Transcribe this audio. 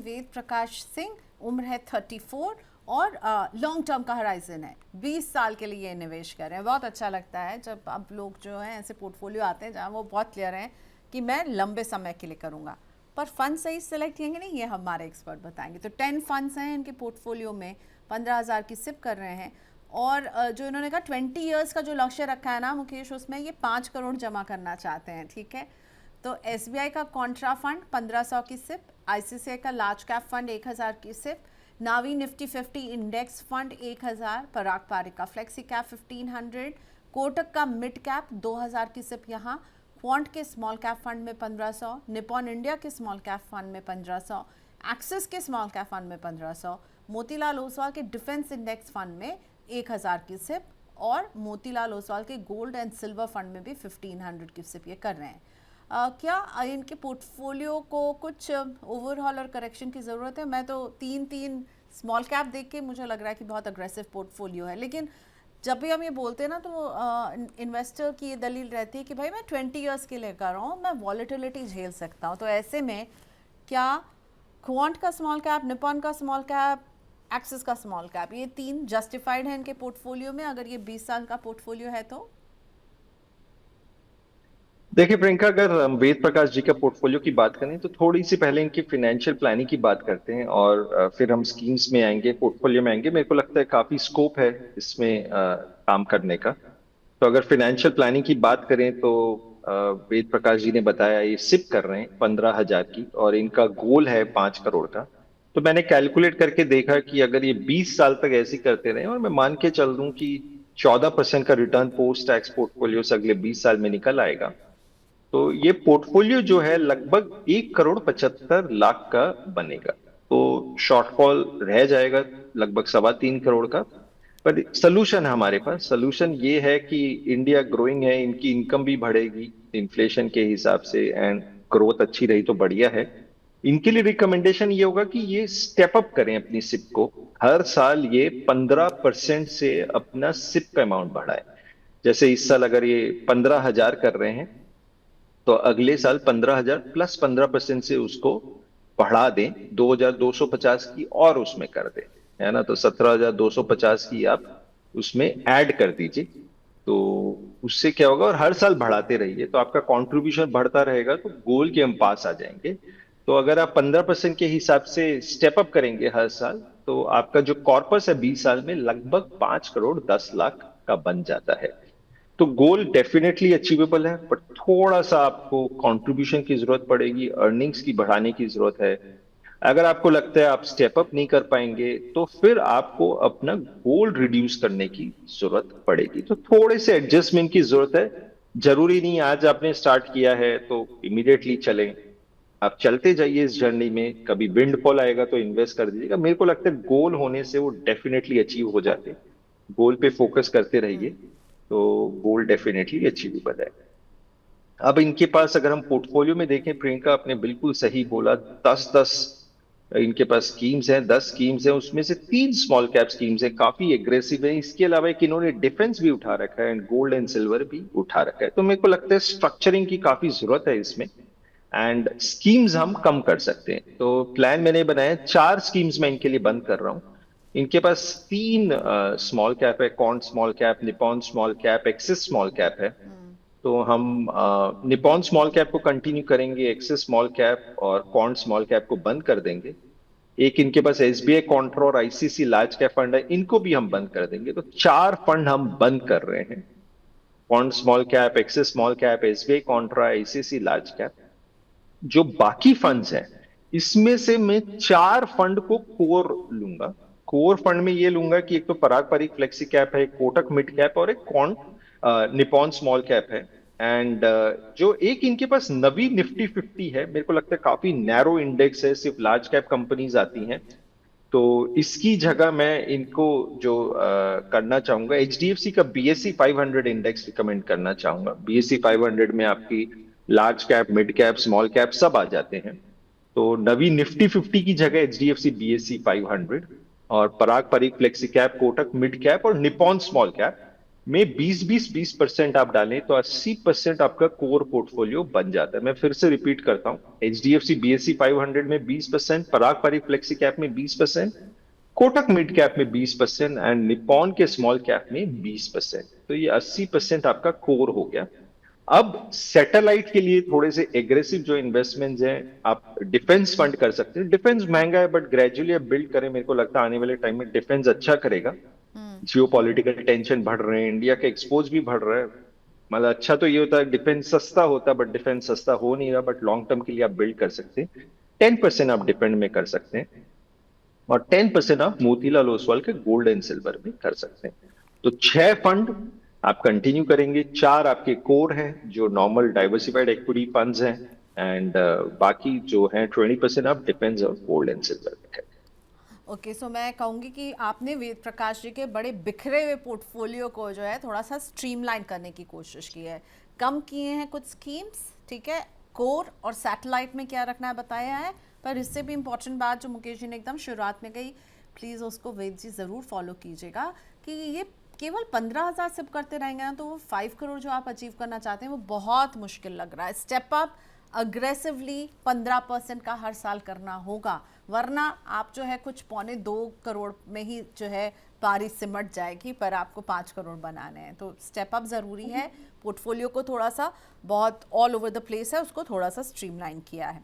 वेद प्रकाश सिंह, उम्र है 34 और लॉन्ग टर्म का हराइजन है, 20 साल के लिए निवेश कर रहे हैं। बहुत अच्छा लगता है जब अब लोग जो हैं ऐसे पोर्टफोलियो आते हैं जहाँ वो बहुत क्लियर हैं कि मैं लंबे समय के लिए करूँगा। पर फंड सही सेलेक्ट करेंगे नहीं, ये हमारे एक्सपर्ट बताएंगे। तो 10 फंड्स हैं इनके पोर्टफोलियो में, 15,000 की सिप कर रहे हैं। और जो इन्होंने कहा 20 ईयर्स का जो लक्ष्य रखा है ना मुकेश, उसमें ये 5 करोड़ जमा करना चाहते हैं। ठीक है, तो एसबीआई का कॉन्ट्रा फंड 1500 की सिप, आईसीसीआई का लार्ज कैप फंड 1000 की सिप, नावी निफ्टी 50 इंडेक्स फंड 1000, पराग पारिक का फ्लेक्सी कैप 1500, कोटक का मिड कैप 2000 की सिप यहाँ, क्वांट के स्मॉल कैप फंड में 1500, निपॉन इंडिया के स्मॉल कैप फंड में 1500, एक्सिस के स्मॉल कैप फंड में 1500, मोतीलाल ओसवाल के डिफेंस इंडेक्स फंड में 1000 की सिप और मोतीलाल ओसवाल के गोल्ड एंड सिल्वर फंड में भी 1500 की सिप ये कर रहे हैं। क्या इनके पोर्टफोलियो को कुछ ओवरहॉल और करेक्शन की ज़रूरत है? मैं तो तीन स्मॉल कैप देख के मुझे लग रहा है कि बहुत अग्रेसिव पोर्टफोलियो है, लेकिन जब भी हम ये बोलते हैं ना तो इन्वेस्टर की ये दलील रहती है कि भाई मैं 20 इयर्स के लिए कर रहा हूँ, मैं वॉलेटिलिटी झेल सकता हूँ। तो ऐसे में क्या क्वांट का स्मॉल कैप, निपॉन का स्मॉल कैप, एक्सिस का स्मॉल कैप, ये 3 जस्टिफाइड है इनके पोर्टफोलियो में अगर ये 20 साल का पोर्टफोलियो है तो? देखिए प्रियंका, अगर हम वेद प्रकाश जी का पोर्टफोलियो की बात करें तो थोड़ी सी पहले इनकी फाइनेंशियल प्लानिंग की बात करते हैं और फिर हम स्कीम्स में आएंगे, पोर्टफोलियो में आएंगे। मेरे को लगता है काफी स्कोप है इसमें काम करने का। तो अगर फाइनेंशियल प्लानिंग की बात करें तो वेद प्रकाश जी ने बताया ये सिप कर रहे हैं 15,000 की और इनका गोल है 5 करोड़ का। तो मैंने कैलकुलेट करके देखा कि अगर ये 20 साल तक ऐसे ही करते रहे और मैं मान के चल दूं कि 14% का रिटर्न पोस्ट टैक्स पोर्टफोलियो से अगले 20 साल में निकल आएगा, तो ये पोर्टफोलियो जो है लगभग 1,75 लाख का बनेगा। तो शॉर्टफॉल रह जाएगा लगभग 3.25 करोड़ का। पर सोल्यूशन है हमारे पास। सोल्यूशन ये है कि इंडिया ग्रोइंग है, इनकी इनकम भी बढ़ेगी इन्फ्लेशन के हिसाब से, एंड ग्रोथ अच्छी रही तो बढ़िया है। इनके लिए रिकमेंडेशन ये होगा कि ये स्टेप अप करें अपनी सिप को। हर साल ये 15% से अपना सिप का अमाउंट बढ़ाए। जैसे इस साल अगर ये 15,000 कर रहे हैं तो अगले साल 15,000 प्लस 15% से उसको बढ़ा दें, 2,250 की और उसमें कर दें, है ना। तो 17,250 की आप उसमें ऐड कर दीजिए। तो उससे क्या होगा, और हर साल बढ़ाते रहिए तो आपका कंट्रीब्यूशन बढ़ता रहेगा, तो गोल के हम पास आ जाएंगे। तो अगर आप 15% के हिसाब से स्टेप अप करेंगे हर साल, तो आपका जो कॉर्पस है 20 साल में लगभग 5,10,00,000 का बन जाता है। तो गोल डेफिनेटली अचीवेबल है, बट थोड़ा सा आपको कंट्रीब्यूशन की जरूरत पड़ेगी, अर्निंग्स की बढ़ाने की जरूरत है। अगर आपको लगता है आप स्टेप अप नहीं कर पाएंगे तो फिर आपको अपना गोल रिड्यूस करने की जरूरत पड़ेगी। तो थोड़े से एडजस्टमेंट की जरूरत है। जरूरी नहीं आज आपने स्टार्ट किया है तो इमीडिएटली चलें। आप चलते जाइए इस जर्नी में, कभी विंड फॉल आएगा तो इन्वेस्ट कर दीजिएगा। मेरे को लगता है गोल होने से वो डेफिनेटली अचीव हो जाते हैं। गोल पे फोकस करते रहिए तो गोल डेफिनेटली अचीवेबल है। अब इनके पास अगर हम पोर्टफोलियो में देखें, प्रियंका आपने बिल्कुल सही बोला, 10-10 इनके पास स्कीम्स हैं, 10 स्कीम्स हैं, उसमें से 3 स्मॉल कैप स्कीम्स हैं, काफी एग्रेसिव है। इसके अलावा एक इन्होंने डिफेंस भी उठा रखा है एंड गोल्ड एंड सिल्वर भी उठा रखा है। तो मेरे को लगता है स्ट्रक्चरिंग की काफी जरूरत है इसमें, एंड स्कीम्स हम कम कर सकते हैं। तो प्लान मैंने बनाया, 4 स्कीम्स मैं इनके लिए बंद कर रहा हूँ। इनके पास 3 स्मॉल कैप है, can't small cap, Nippon small cap, axis small cap है। तो हम निपॉन स्मॉल कैप को कंटिन्यू करेंगे, एक्सिस स्मॉल कैप और कॉन्ट स्मॉल कैप को बंद कर देंगे। एक इनके पास एसबीआई कॉन्ट्रा और आईसीसी लार्ज कैप फंड है, इनको भी हम बंद कर देंगे। तो 4 फंड हम बंद कर रहे हैं, can't small cap, axis small cap, SBI Contra, ICC large cap. जो बाकी फंड्स हैं इसमें से मैं 4 फंड को कोर लूंगा। कोर फंड में ये लूंगा कि एक तो पराग पारिक फ्लेक्सी कैप है, एक कोटक मिड कैप और एक कॉन निपॉन स्मॉल कैप है। एंड जो एक इनके पास नवी निफ्टी 50 है, मेरे को लगता है काफी नैरो इंडेक्स है, सिर्फ लार्ज कैप कंपनीज आती हैं। तो इसकी जगह मैं इनको जो करना चाहूंगा, एचडीएफसी का बीएससी 500 इंडेक्स रिकमेंड करना चाहूंगा। बीएससी 500 में आपकी large cap, mid cap, small cap सब आ जाते हैं। तो नवी निफ्टी 50 की जगह एचडीएफसी बीएससी 500 और Parag Parikh flexi cap, Kotak mid cap और निपॉन स्मॉल कैप, में 20-20-20% आप डालें तो 80% आपका कोर पोर्टफोलियो बन जाता है। मैं फिर से रिपीट करता हूँ, एचडीएफसी बीएससी 500 में 20%, पराग पारिक फ्लेक्सी कैप में 20%, कोटक मिड कैप में 20% एंड निप्पॉन के स्मॉल कैप में 20%। तो ये 80% आपका कोर हो गया। अब सैटेलाइट के लिए थोड़े से एग्रेसिव जो इन्वेस्टमेंट्स हैं, आप डिफेंस फंड कर सकते हैं। डिफेंस महंगा है बट ग्रेजुअली आप बिल्ड करें, मेरे को लगता है आने वाले टाइम में डिफेंस अच्छा करेगा। जियो पॉलिटिकल टेंशन बढ़ रहे हैं, इंडिया का एक्सपोज भी बढ़ रहा है। मतलब अच्छा तो ये होता है डिफेंस सस्ता होता है, बट डिफेंस सस्ता हो नहीं रहा, बट लॉन्ग टर्म के लिए आप बिल्ड कर सकते हैं। 10% आप डिपेंड में कर सकते हैं और 10% आप मोतीलाल ओसवाल के गोल्ड एंड सिल्वर में कर सकते हैं। तो 6 फंड आप कंटिन्यू करेंगे, 4 आपके कोर हैं जो नॉर्मल डाइवर्सिफाइड इक्विटी फंड्स हैं, एंड बाकी जो है 20% आप डिपेंड्स और गोल्ड एंड सिल्वर में करें। ओके, सो मैं कहूँगी कि आपने वेद प्रकाश जी के बड़े बिखरे हुए पोर्टफोलियो को जो है थोड़ा सा स्ट्रीमलाइन करने की कोशिश की है, कम किए हैं कुछ स्कीम्स, ठीक है, कोर और सैटेलाइट में क्या रखना है बताया है। पर इससे भी इम्पोर्टेंट बात जो मुकेश जी ने एकदम शुरुआत में कही, प्लीज़ उसको वेद जी ज़रूर फॉलो कीजिएगा कि ये केवल 15,000 सिप करते रहेंगे ना तो वो 5 करोड़ जो आप अचीव करना चाहते हैं वो बहुत मुश्किल लग रहा है। स्टेप अप अग्रेसिवली 15% का हर साल करना होगा, वरना आप जो है कुछ 1.25 करोड़ में ही जो है पारी सिमट जाएगी, पर आपको 5 करोड़ बनाने हैं। तो स्टेप अप ज़रूरी है। पोर्टफोलियो को थोड़ा सा बहुत ऑल ओवर द प्लेस है, उसको थोड़ा सा स्ट्रीमलाइन किया है।